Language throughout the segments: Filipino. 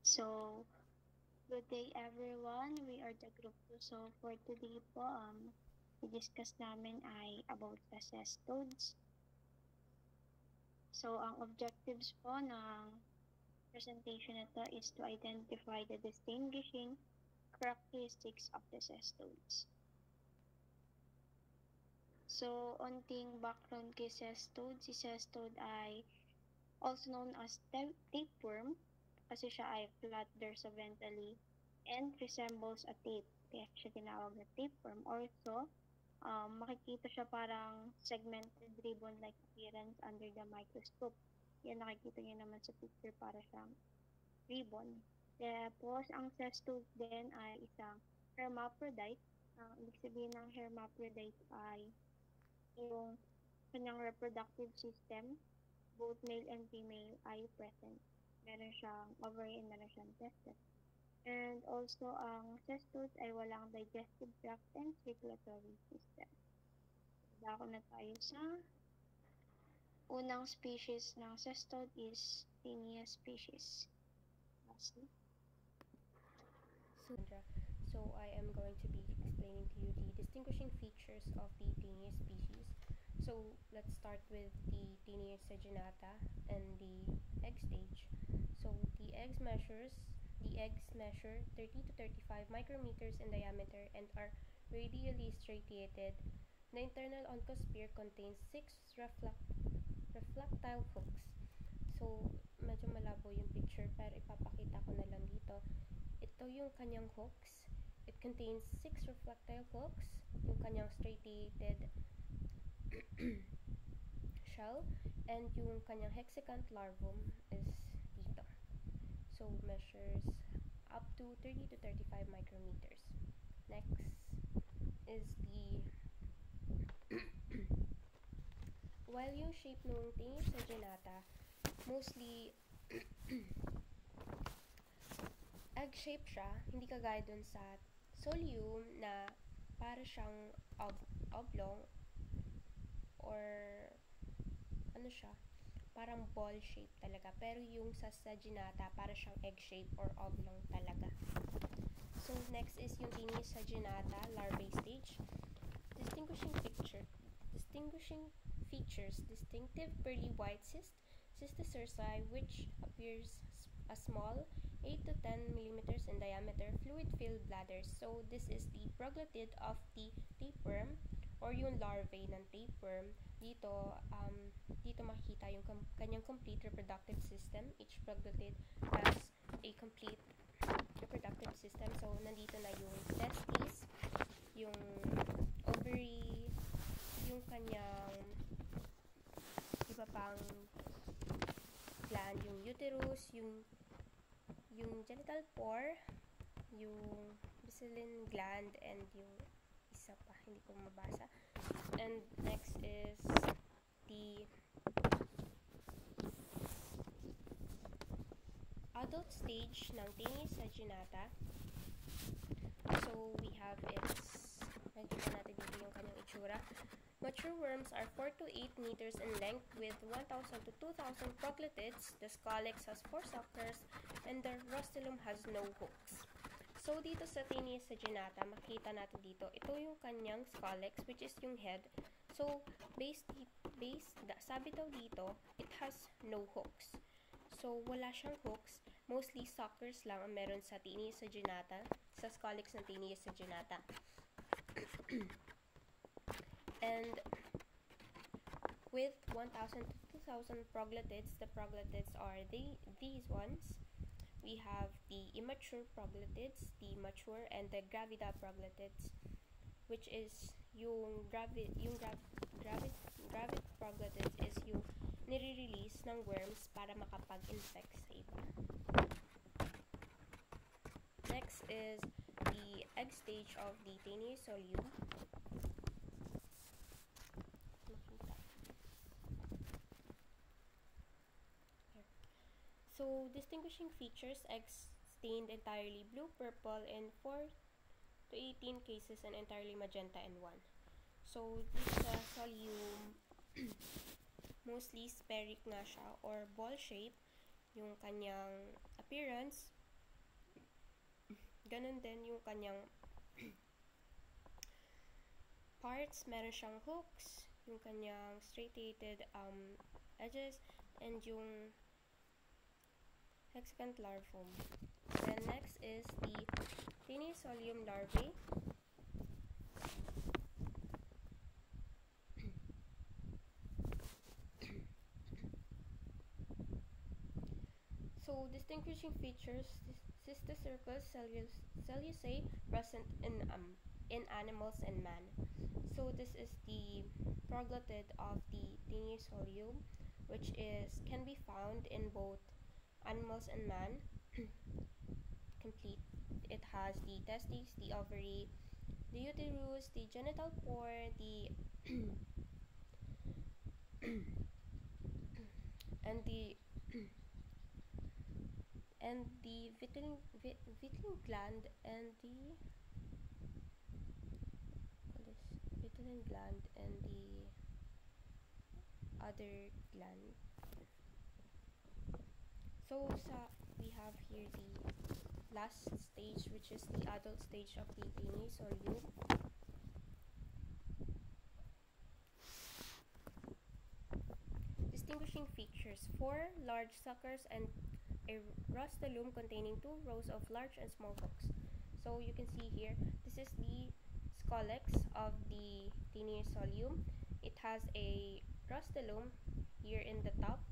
So, good day everyone. We are the group 2. So, for today po, i-discuss namin ay about sa cestodes. So, ang objectives po ng presentation na to is to identify the distinguishing characteristics of the cestodes. So, onting background kay cestode. Si cestode ay also known as tapeworm kasi siya ay flat dorsoventrally and resembles a tape. Kaya siya tinawag na tapeworm. Also, makikita siya parang segmented ribbon-like appearance under the microscope. Yan, nakikita niyo naman sa picture para siyang ribbon. Tapos, ang cestode din ay isang hermaphrodite. Ibig sabihin ng hermaphrodite ay yung kanyang reproductive system, both male and female, ay present. Meron siyang ovary and meron siyang testes. And also, ang cestodes ay walang digestive tract and circulatory system. Dako na tayo sa unang species ng cestode is Taenia species. Lastly. So I am going to be explaining to you the distinguishing features of the Taenia species. So let's start with the Taenia saginata and the egg stage. So the eggs measure 30 to 35 micrometers in diameter and are radially striated. The internal oncosphere contains 6 reflectile hooks. So medyo malabo yung picture pero ipapakita ko na lang dito. Ito yung kanyang hooks. It contains 6 reflectile hooks. Yung kanyang striated shell. And yung kanyang hexicant larvum is dito. So, measures up to 30 to 35 micrometers. Next is the while yung shape ng Taenia saginata mostly egg shape siya, hindi kagaya dun sa solium na para siyang oblong or ano siya, parang ball shape talaga. Pero yung sa saginata, para siyang egg shape or oblong talaga. So, next is yung Taenia saginata larvae stage. Distinguishing features, distinctive pearly white cysticerci which appears a small 8 to 10 millimeters in diameter fluid-filled bladders. So, this is the proglotid of the tapeworm or yung larvae ng tapeworm. Dito makikita yung kanyang complete reproductive system. Each proglotid has a complete reproductive system. So, nandito na yung testes, yung ovary, yung kanyang iba pang gland, yung uterus, yung genital pore, yung basiline gland, and yung isa pa, hindi ko mabasa. And next is the adult stage ng Taenia saginata. So, we have nakikita natin dito yung kanyang itsura. Mature worms are 4 to 8 meters in length with 1,000 to 2,000 proglotids. The scolex has 4 suckers and the rostulum has no hooks. So, dito sa Taenia saginata, makikita natin dito, ito yung kanyang scolex, which is yung head. So, sabi daw dito, it has no hooks. So, wala siyang hooks. Mostly suckers lang ang meron sa Taenia saginata, sa scolex ng Taenia saginata. And with 1,000 to 2,000 proglotids, the proglotids are these ones. We have the immature proglotids, the mature, and the gravida proglotids, which is yung gravid proglotids is yung nire-release ng worms para makapag-infect sa iba. Next is the egg stage of the Taenia solium. So, distinguishing features, eggs stained entirely blue, purple in 4 to 18 cases and entirely magenta in 1. So, this solium, mostly spheric nga siya or ball shape yung kanyang appearance. ganun din yung kanyang parts. Meron siyang hooks, yung kanyang striated edges, and yung hexagant larvae. Then next is the Tinisolium larvae. So, distinguishing features: cysticercal celluae present in animals and man. So, this is the proglotid of the Tinisolium, which can be found in both animals and man. Complete. It has the testes, the ovary, the uterus, the genital pore, the and the vitelline gland and the vitelline gland and the other gland. So we have here the last stage, which is the adult stage of the Tinisolium. Distinguishing features: 4 large suckers and a rostulum containing 2 rows of large and small hooks. So you can see here, this is the scolex of the Tinisolium. It has a rostulum here in the top,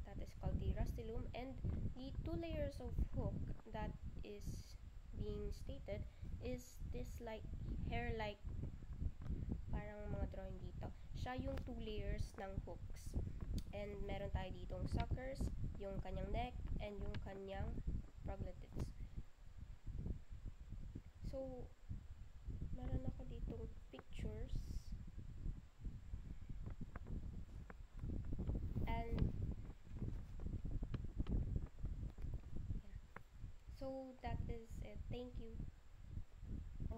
that is called the rostulum, and the 2 layers of hook that is being stated is this like hair-like, parang mga drawing dito. Siya yung 2 layers ng hooks. And meron tayo ditong suckers, yung kanyang neck, and yung kanyang proglotids. So, meron ako ditong pictures. And, yeah. So, that is it. Thank you.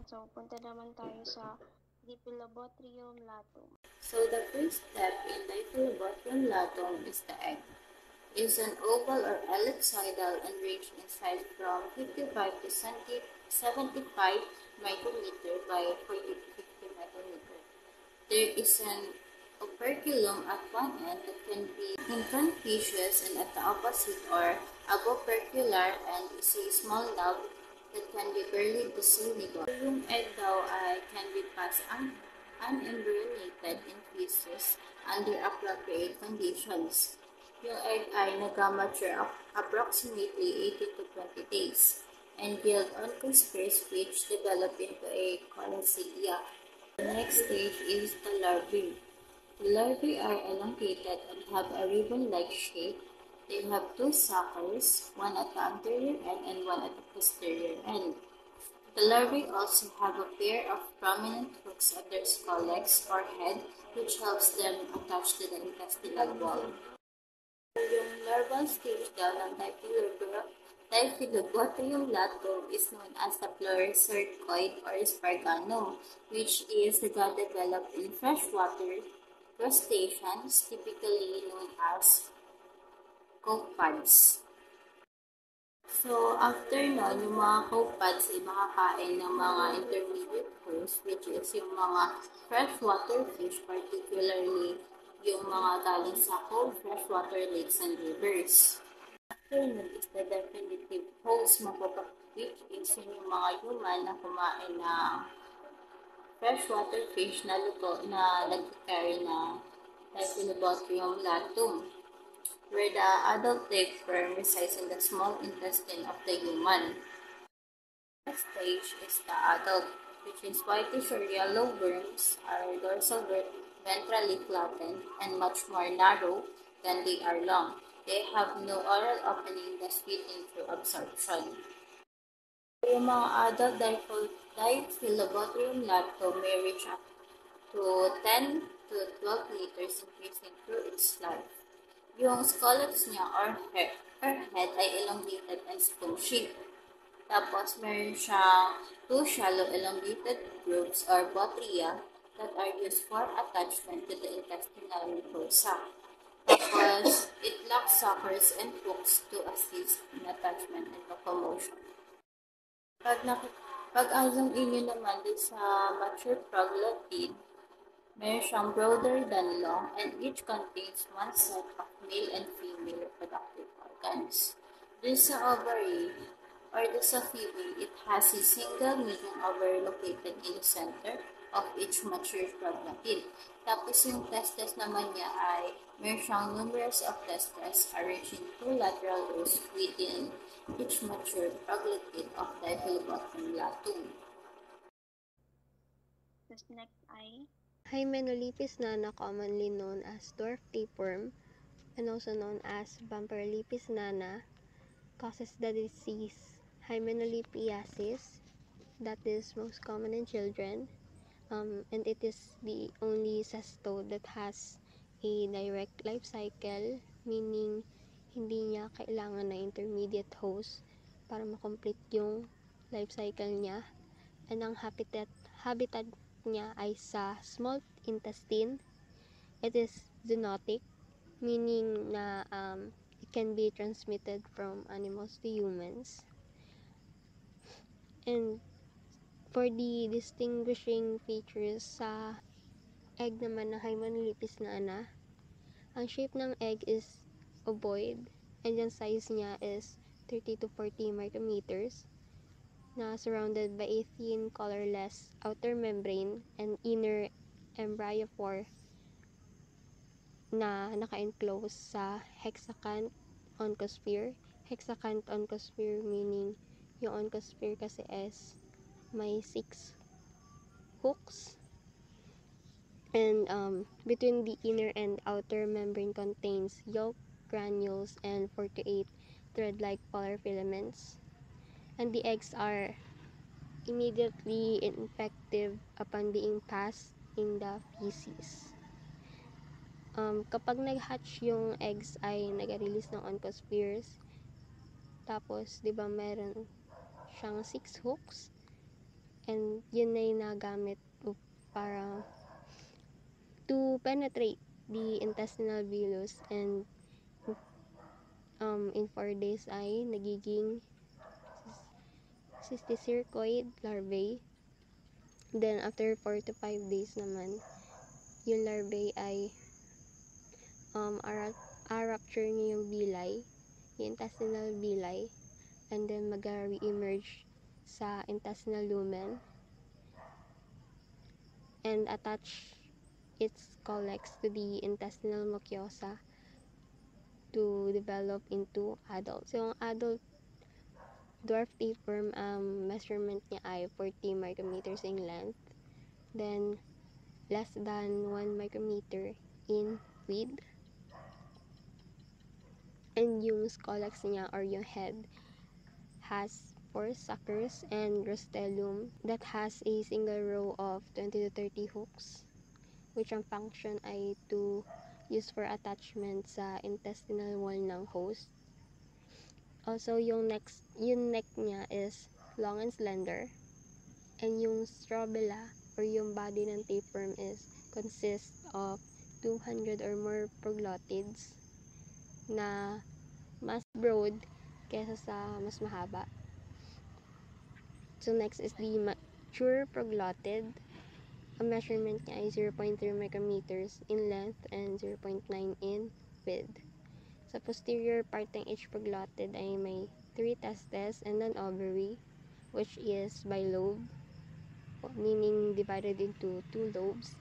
So, punta naman tayo sa Dipilobotrium latum. So the first step in Dipilobotrium latum is the egg. It is an oval or ellipsoidal and range in size from 55 to 75 micrometer by 40 to 50 micrometer. There is an operculum at one end that can be inconspicuous, and at the opposite or abopercular end is a small lobe that can be barely discernible. Yung egg daw ay can be passed unembryonated in feces under appropriate conditions. Yung egg ay nag-mature approximately 18 to 20 days and yield oncospheres which develop into a conicia. The next stage is the larvae. The larvae are elongated and have a ribbon-like shape. They have 2 suckers, one at the anterior end and one at the posterior end. The larvae also have a pair of prominent hooks at their scolex or head, which helps them attach to the intestinal wall. Yung larval stage daw ng Dipilobotrium latum is known as the pleurocercoid or sparganum, which is developed in freshwater crustaceans, typically known as copepods. So, after nun, yung mga copepods ay makakain ng mga intermediate hosts, which is yung mga freshwater fish, particularly yung mga galing sa cold freshwater lakes and rivers. After nun is the definitive host, which is yung mga human na kumain ng freshwater fish na luto na nag-carry na Dipilobotrium latum, where the adult tapeworm resides in the small intestine of the human. The next stage is the adult, which is whitish or yellow worms are dorsal ventrally flattened and much more narrow than they are long. They have no oral opening, thus feeding through absorption. Yung mga adult Dipilobotrium latum may reach up to 10 to 12 liters, increasing through its life. Yung scolex niya or head ay elongated and spoon-shaped. Tapos, meron siyang 2 shallow elongated grooves or botria that are used for attachment to the intestinal mucosa. Tapos, it lacks suckers and hooks to assist in attachment and locomotion. Pag, pag-azong inyo naman din sa mature proglottid, meron siyang broader than long and each contains one set of male and female reproductive organs. Dun sa ovary or dun sa female, it has a single median ovary located in the center of each mature proglottid. Tapos yung testes naman niya ay meron siyang numerous of testes arranged in two lateral rows within each mature proglottid of Diphyllobothrium latum. Tapos next ay Hymenolipis nana, commonly known as dwarf tapeworm and also known as Bumperlipis nana, causes the disease Hymenolipiasis that is most common in children, and it is the only cestode that has a direct life cycle, meaning hindi niya kailangan na intermediate host para makomplete yung life cycle niya. And ang habitat niya ay sa small intestine. It is zoonotic, meaning na it can be transmitted from animals to humans. And for the distinguishing features sa egg naman ng Hymenolipis nana, ang shape ng egg is ovoid, and yung size niya is 30 to 40 micrometers, na surrounded by a thin, colorless outer membrane and inner embryophore na naka-enclose sa hexacant oncosphere. Hexacant oncosphere meaning yung oncosphere kasi is may 6 hooks, and between the inner and outer membrane contains yolk granules and 48 thread-like polar filaments, and the eggs are immediately infective upon being passed in the feces. Kapag nag-hatch yung eggs ay nag-release ng oncospheres, tapos di ba meron siyang 6 hooks, and yun ay nagamit para to penetrate the intestinal bolus, and in 4 days ay nagiging cysticercoid larvae. Then after 4 to 5 days naman, yung larvae ay rupture niya yung villi, yung intestinal villi, and then mag-re-emerge sa intestinal lumen and attach its collex to the intestinal mucosa to develop into adult. So, ang adult dwarf tapeworm, measurement niya ay 40 micrometers in length, then less than 1 micrometer in width, and yung scolex niya or yung head has 4 suckers and rostellum that has a single row of 20 to 30 hooks, which ang function ay to use for attachment sa intestinal wall ng host. Also, yung neck niya is long and slender, and yung strobila or yung body ng tapeworm consists of 200 or more proglottids na mas broad kaysa sa mas mahaba. So next is the mature proglottid. Ang measurement niya ay 0.3 micrometers in length and 0.9 in width. Sa posterior part ng each proglottid ay may 3 testes and an ovary, which is bilobe, meaning divided into 2 lobes.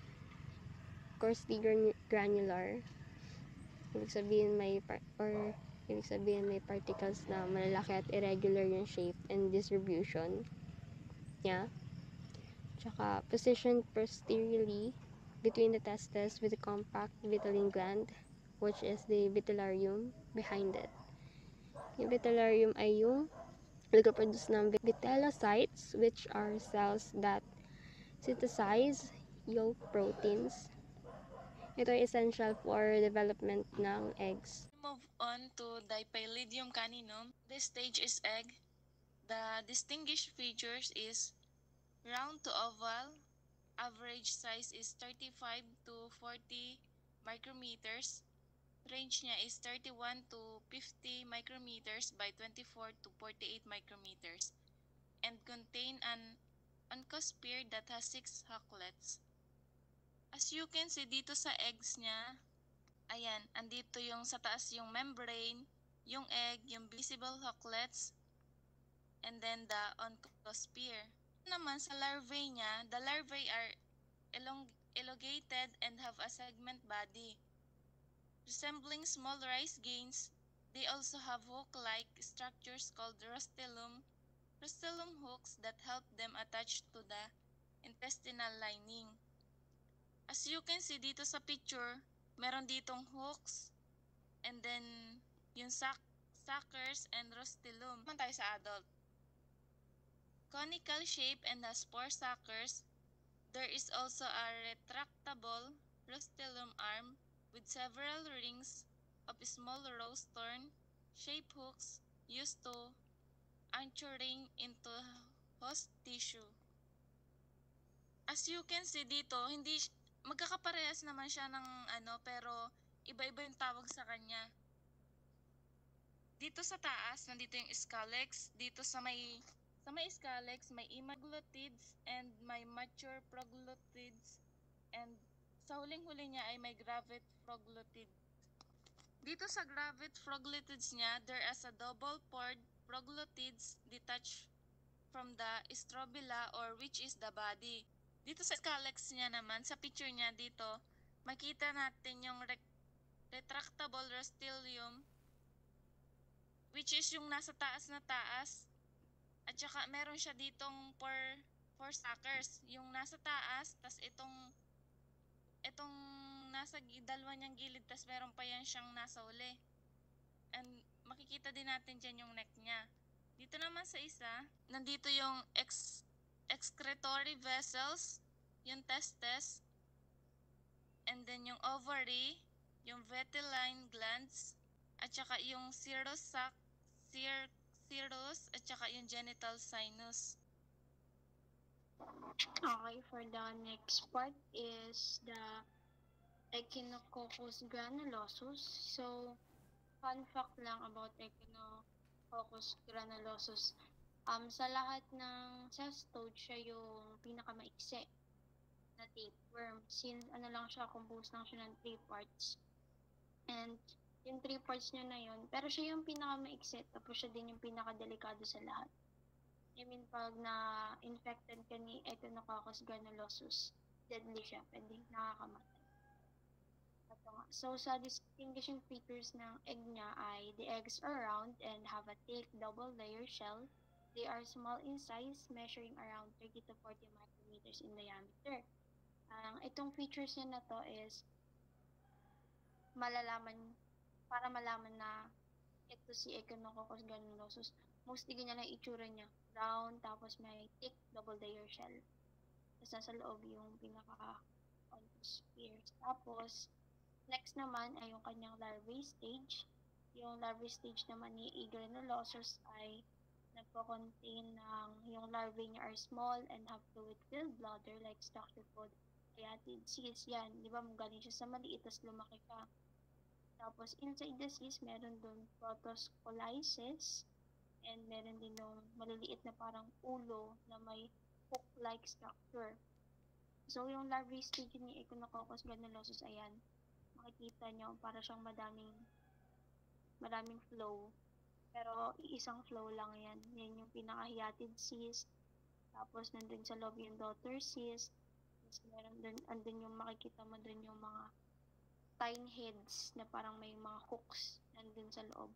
Coarsely granular, ibig sabihin may particles na malalaki at irregular yung shape and distribution niya. Tsaka positioned posteriorly between the testes with a compact vitelline gland, which is the vitellarium behind it. Yung vitellarium ay yung nagproduce ng vitellocytes, which are cells that synthesize yolk proteins. Ito ay essential for development ng eggs. Move on to Dipylidium caninum. This stage is egg. The distinguished features is round to oval. Average size is 35 to 40 micrometers. Range niya is 31 to 50 micrometers by 24 to 48 micrometers. and contain an oncosphere that has 6 hawklets. As you can see dito sa eggs niya, ayan, andito yung sa taas yung membrane, yung egg, yung visible hawklets, and then the oncosphere. Naman sa larvae niya, the larvae are elongated and have a segment body. Resembling small rice grains, they also have hook-like structures called rostellum hooks that help them attach to the intestinal lining. As you can see dito sa picture, meron ditong hooks and then yung suckers and rostellum. Naman tayo sa adult. Conical shape and has 4 suckers. There is also a retractable rostellum arm with several rings of small rose thorn-shaped hooks used to anchoring into host tissue. As you can see dito, hindi magkakaparehas naman siya ng pero iba-iba yung tawag sa kanya. Dito sa taas, nandito yung scalyx. Dito sa may scalyx, may immaglottids and may mature proglottids, and sa huling-huli niya ay may gravate proglotid. Dito sa gravate proglottids niya, there is a double-pored proglottids detached from the strobila, or which is the body. Dito sa scalyx niya naman, sa picture niya dito, makita natin yung retractable rostellum, which is yung nasa taas na taas. At saka meron siya ditong four suckers. Yung nasa taas, tas itong nasa dalawa niyang gilid, tas meron pa yan siyang nasa uli. And makikita din natin dyan yung neck niya. Dito naman sa isa, nandito yung excretory vessels, yung testes, and then yung ovary, yung vitelline glands, at saka yung serous sac, at saka yung genital sinus. Okay, for the next part is the Echinococcus granulosus. So, fun fact lang about Echinococcus granulosus. Sa lahat ng cestode, siya yung pinakamaiksi na tapeworm. Since lang siya, composed lang siya ng 3 parts. And yung 3 parts niya na yun, pero siya yung pinakamaiksi, tapos siya din yung pinakadelikado sa lahat. I mean, pag na-infected ka ni Echinococcus granulosus, deadly siya, pwede nakakamatay. Ito nga. So, sa distinguishing features ng egg niya ay the eggs are round and have a thick double-layer shell. They are small in size, measuring around 30 to 40 micrometers in diameter. Itong features niya na to is para malaman na ito si Echinococcus granulosus. Mostly ganyan lang itsura niya. Round, tapos may thick double-layer shell. Tapos nasa loob yung pinaka-oncospheres. Tapos, next naman ay yung kanyang larvae stage. Yung larvae stage naman ni E. granulosus ay nagpo-contain ng yung larvae niya are small and have fluid-filled bladder like structure called hyatid cyst. Yan, di ba? Galing siya sa maliit, tapos lumaki ka. Tapos, inside the cyst, meron dun protoscolysis, and meron din yung maliliit na parang ulo na may hook-like structure. So, yung larvae stage ni Echinococcus granulosus, ayan, makikita nyo, para siyang maraming flow. Pero, isang flow lang yan. Yan yung pinaka-hyatid cyst. Tapos, nandun sa loob yung daughter cyst. Tapos, meron dun, andun yung makikita mo dun yung mga tine heads na parang may mga hooks nandun sa loob.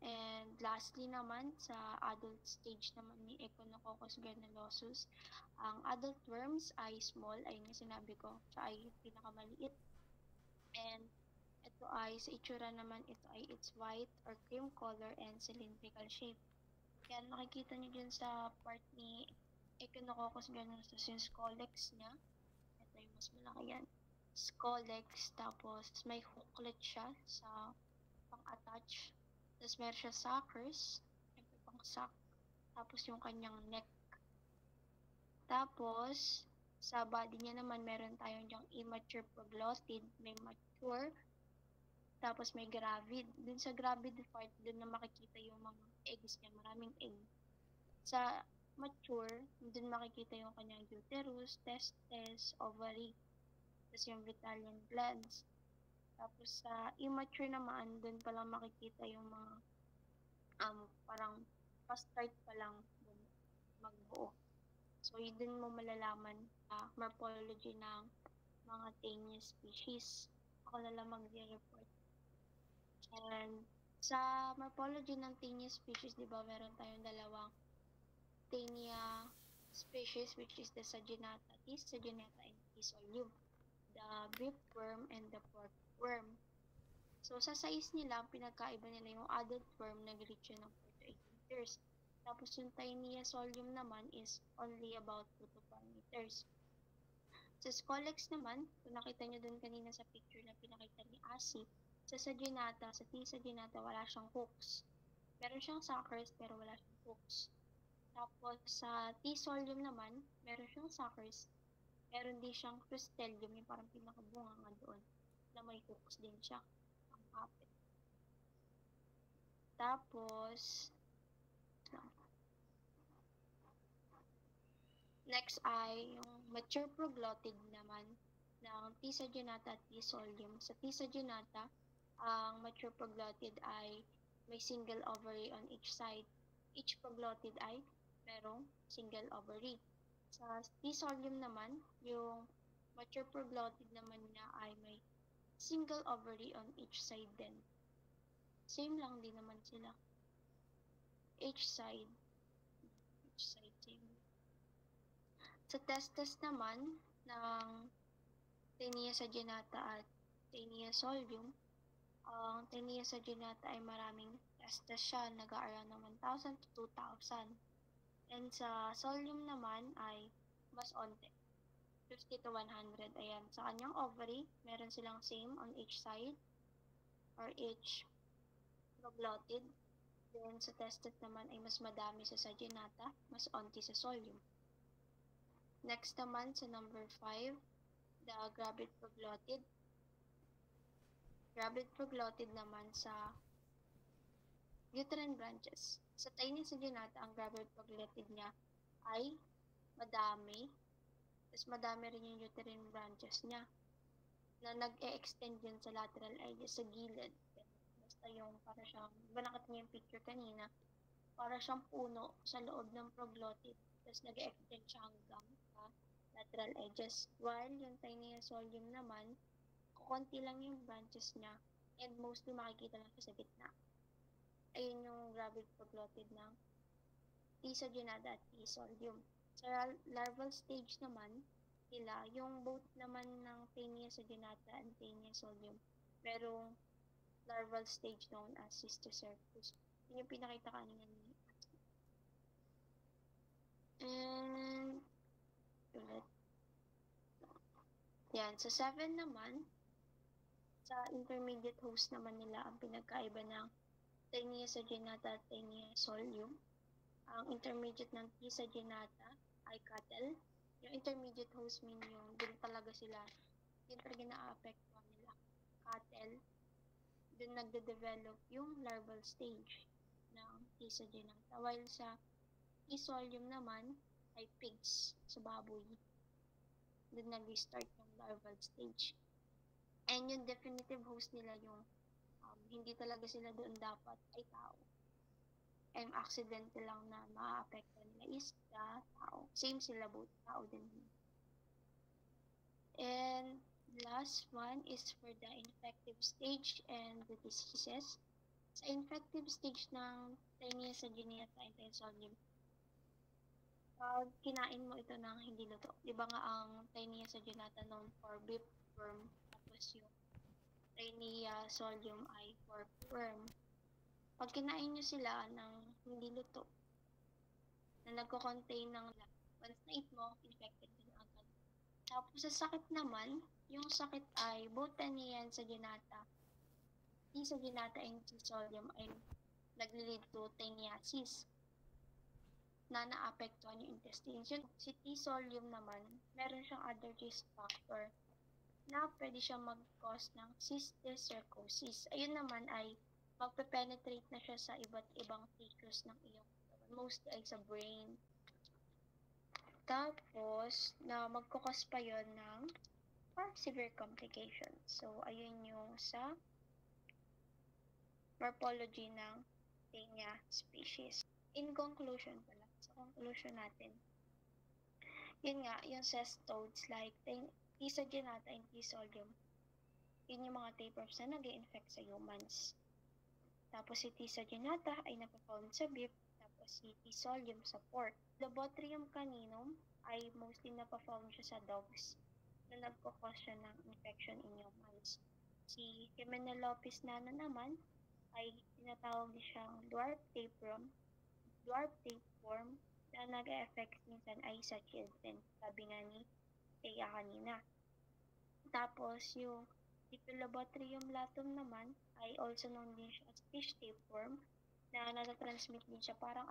And lastly naman, sa adult stage naman ni Echinococcus granulosus, ang adult worms ay small, ay yung sinabi ko, siya ay pinakamaliit. And ito ay, sa itsura naman, ito ay it's white or cream color and cylindrical shape. Yan, makikita nyo dyan sa part ni Echinococcus granulosus, yung scolex niya. Ito yung mas malaki yan. Scolex, tapos may hooklet siya sa pang-attach. Tapos meron siya suckers, siyempre pang suck. Tapos yung kanyang neck. Tapos, sa body niya naman, meron tayong diyang immature proglottid, may mature, tapos may gravid. Dun sa gravid part, dun na makikita yung mga eggs niya, maraming egg. Sa mature, dun makikita yung kanyang uterus, testes, ovary, tapos yung Vitellian glands. Tapos sa immature naman, dun pa lang makikita yung mga parang pa-start pa lang dun magbuo. So, yun din mo malalaman sa morphology ng mga Taenia species. Ako na lang mag-report. And sa morphology ng Taenia species, di ba, meron tayong dalawang Taenia species, which is the Saginata, T. saginata, and T. solium. The whipworm and the porkworm. So, sa size nila, pinagkaiba nila yung adult worm nag-reach yun ng 4 to 8 meters. Tapos yung Taenia solium naman is only about 2 to 4 meters. Sa Scolex naman, kung nakita nyo dun kanina sa picture na pinakita ni Asi, sa Saginata, sa T. saginata, wala siyang hooks. Meron siyang suckers, pero wala siyang hooks. Tapos sa T. solium naman, meron siyang suckers, meron din siyang cristellium, yung parang pinakabunga nga doon, na may hooks din siya, ang kapit. Tapos, next ay yung mature proglottid naman ng T. saginata at T. solium. Sa T. saginata, ang mature proglottid ay may single ovary on each side. Each proglottid ay merong single ovary. Sa T. solium naman, yung mature proglottid naman niya ay may single ovary on each side din. Same lang din naman sila. Each side, same. Sa testes naman ng Taenia saginata at Taenia solium, ang Taenia saginata ay maraming testes siya, nag-aaround ng 1,000 to 2,000. And sa solium naman ay mas onte, 50 to 100. Ayan, sa kanyang ovary, meron silang same on each side or each proglottid. Then sa testes naman ay mas madami sa saginata, mas onti sa solium. Next naman sa number 5, the gravid proglottid. Gravid proglottid naman sa uterine branches. Sa Taenia saginata, ang gravid proglottid niya ay madami. Tapos madami rin yung uterine branches niya na nag-e-extend yun sa lateral edges, sa gilid. Basta yung para siyang, diba nakita niyo yung picture kanina, para siyang puno sa loob ng proglottid. Tapos nag-e-extend siya hanggang sa lateral edges. While yung Taenia solium naman, kukunti lang yung branches niya and mostly makikita lang siya sa gitna. Ayun yung gravid proglottid ng T. saginata at T. solium. Sa larval stage naman nila, yung both naman ng Taenia saginata and Taenia solium, merong larval stage known as cysticercus. Yun yung pinakita kanina ni Ati. And ulit. Yan, sa 7 naman, sa intermediate host naman nila ang pinagkaiba ng Taenia saginata at Taenia solium. Ang intermediate ng T. saginata ay cattle. Yung intermediate host mean yung dun talaga sila, yun talaga na-apektuhan nila. Cattle. Dun nagde-develop yung larval stage ng T. saginata. While sa T. solium naman ay pigs, sa baboy. Dun nag-start yung larval stage. And yung definitive host nila yung hindi talaga sila doon dapat ay tao. And accidental lang na ma-apektuhan nila is the tao. Same sila, both tao din. And last one is for the infective stage and the diseases. Sa infective stage ng Taenia saginata and Taenia solium, pag kinain mo ito ng hindi luto, di ba nga ang Taenia saginata known for whipworm, tapos yung Taenia solium ay porkworm. Pag kinain nyo sila ng hindi luto, na nagko-contain ng once na eat mo, infected din agad. Tapos sa sakit naman, yung sakit ay both Taenia saginata, T. saginata and T. solium ay nag-lead to taeniasis na naapektuhan yung intestines. Yung si T. solium naman, meron siyang other risk factor na pwede siyang mag-cause ng cysticercosis. Ayun naman ay magpe-penetrate na siya sa iba't ibang tissues ng iyong katawan. Mostly ay sa brain, Tapos, na magkukos pa yon ng more severe complications. So, ayun yung sa morphology ng Taenia species. In conclusion pala, sa conclusion natin, yun nga, yung cestodes like Tisa genata and T. solium, yun yung mga tapeworms na nag-infect sa humans. Tapos si Tisa genata ay napafound sa beef, tapos si T. solium sa pork. Lobotrium caninum ay mostly napafound siya sa dogs na nagkakos siya ng infection in humans. Si Hymenopilus nana naman ay tinatawag siyang dwarf tapeworm na nag-e-affect minsan ay sa children, sabi nga ni Thea kanina. Tapos yung Diplobotryum latum naman ay also known din siya as fish tapeworm na natatransmit din siya parang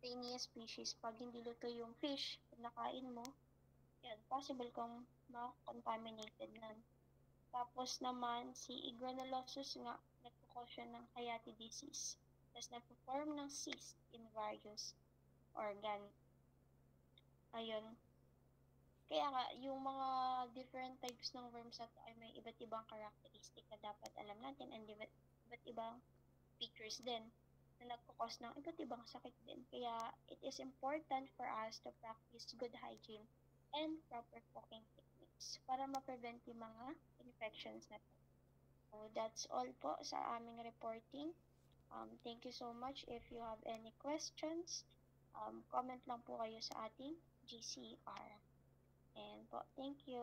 Taenia species. Pag hindi luto yung fish, pag nakain mo, yan, possible kang ma-contaminated nun. Tapos naman, si Granulosus nga, nagpo-cause siya ng Hayati disease. Tapos nagpo-form ng cyst in various organ. Ayun. Kaya nga, yung mga different types ng worms na to ay may iba't ibang characteristic na dapat alam natin and iba't ibang features din na nagpo-cause ng iba't ibang sakit din. Kaya it is important for us to practice good hygiene and proper cooking techniques para ma-prevent yung mga infections na to. So, that's all po sa aming reporting. Thank you so much. If you have any questions, comment lang po kayo sa ating GCR. And po, thank you.